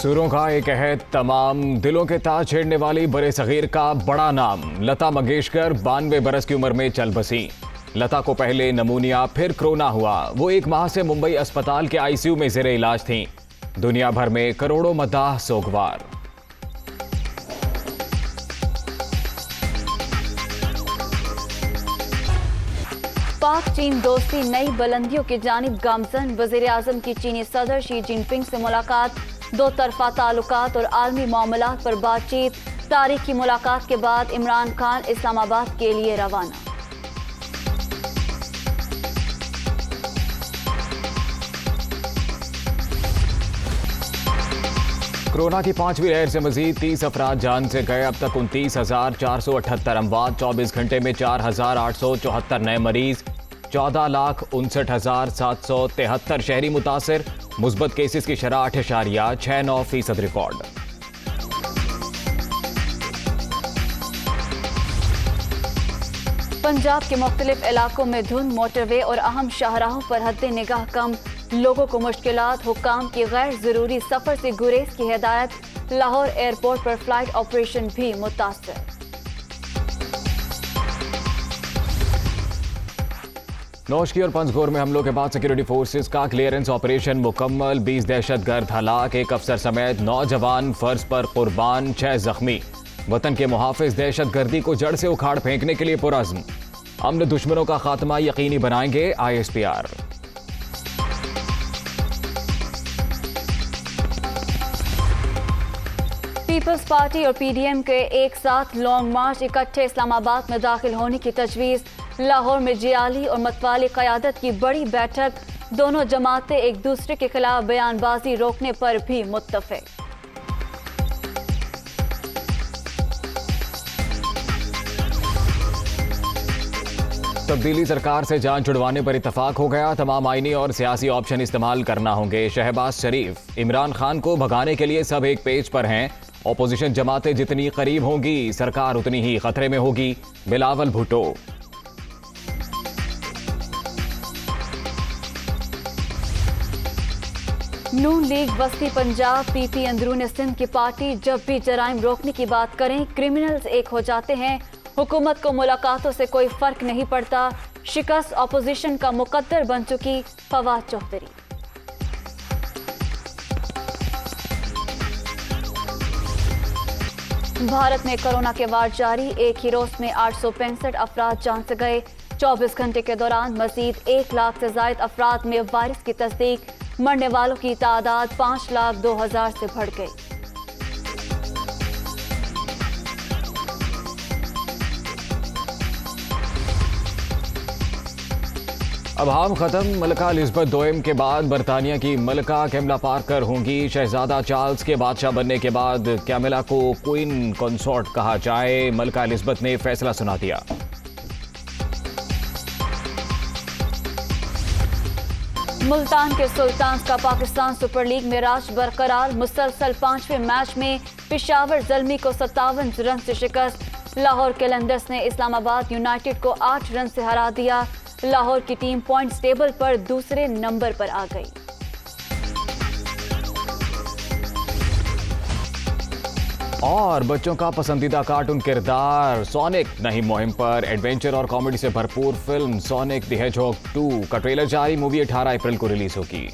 सुरों का एक अहद, तमाम दिलों के ताज छेड़ने वाली बड़े सगीर का बड़ा नाम लता मंगेशकर 92 बरस की उम्र में चल बसी। लता को पहले नमूनिया फिर कोरोना हुआ। वो 1 माह से मुंबई अस्पताल के आईसीयू में ज़ेरे इलाज थीं। दुनिया भर में करोड़ों मद्दाह सोगवार। पाक चीन दोस्ती नई बुलंदियों की जानिब गामजन। वज़ीर आज़म की चीनी सदर शी जिनपिंग से मुलाकात, 2 तरफा ताल्लुकात और आलमी मामलात पर बातचीत। तारीखी मुलाकात के बाद इमरान खान इस्लामाबाद के लिए रवाना। कोरोना की 5वीं लहर से मजीद 30 अफराद जान से गए। अब तक 29,478 अमवात। 24 घंटे में 4,874 नए मरीज। 14,59,773 शहरी मुतासिर। मुस्बत केसेस की शरह 8.69% रिकॉर्ड। पंजाब के मुख्तलिफ इलाकों में धुंध, मोटरवे और अहम शाहराहों पर हद्दे निगाह कम। लोगों को मुश्किलात। हुक्काम की गैर जरूरी सफर से गुरेज की हिदायत। लाहौर एयरपोर्ट पर फ्लाइट ऑपरेशन भी मुतासर। नौशकी और पंजगोर में हमलों के बाद सिक्योरिटी फोर्सेस का क्लियरेंस ऑपरेशन मुकम्मल। 20 दहशतगर्द हलाक, 1 अफसर समेत 9 जवान फर्ज पर कुर्बान, 6 जख्मी। वतन के मुहाफिज दहशतगर्दी को जड़ से उखाड़ फेंकने के लिए पुरअज़्म। अमन दुश्मनों का खात्मा यकीनी बनाएंगे ISPR। पीपल्स पार्टी और PDM के एक साथ लॉन्ग मार्च। इकट्ठे इस्लामाबाद में दाखिल होने की तजवीज़। लाहौर में जियाली और मतवाली क़यादत की बड़ी बैठक। दोनों जमातें एक दूसरे के खिलाफ बयानबाजी रोकने पर भी मुत्तफ़िक। तब्दीली सरकार से जान छुड़वाने पर इत्तफाक हो गया। तमाम आईनी और सियासी ऑप्शन इस्तेमाल करना होंगे। शहबाज शरीफ, इमरान खान को भगाने के लिए सब एक पेज पर हैं। ऑपोजिशन जमातें जितनी करीब होंगी, सरकार उतनी ही खतरे में होगी। बिलावल भुट्टो। नून लीग वस्ती पंजाब PP अंदरून सिंध की पार्टी। जब भी जराइम रोकने की बात करें, क्रिमिनल्स एक हो जाते हैं। हुकूमत को मुलाकातों से कोई फर्क नहीं पड़ता। शिकस्त ऑपोजिशन का मुकद्दर बन चुकी फवाद चौधरी। भारत में कोरोना के वार जारी। एक ही रोज में 865 अफराद जान से गए। 24 घंटे के दौरान मजीद 1 लाख से जायद अफराद में वायरस की तस्दीक। मरने वालों की तादाद 5,02,000 से बढ़ गई। अब हम खत्म। मलका एलिज़ाबेथ II के बाद बरतानिया की मलका कैमिला पार्कर होंगी। शहजादा चार्ल्स के बादशाह बनने के बाद कैमिला को क्वीन कंसॉर्ट कहा जाए, मलका एलिज़ाबेथ ने फैसला सुना दिया। मुल्तान के सुल्तान का पाकिस्तान सुपर लीग में राज बरकरार। मुसलसल 5वें मैच में पेशावर ज़ल्मी को 57 रन से शिकस्त। लाहौर कैलेंडर्स ने इस्लामाबाद यूनाइटेड को 8 रन से हरा दिया। लाहौर की टीम पॉइंट्स टेबल पर दूसरे नंबर पर आ गई। और बच्चों का पसंदीदा कार्टून किरदार सोनिक नई मुहिम पर। एडवेंचर और कॉमेडी से भरपूर फिल्म सोनिक द हेजहॉग 2 का ट्रेलर जारी। मूवी 18 अप्रैल को रिलीज होगी।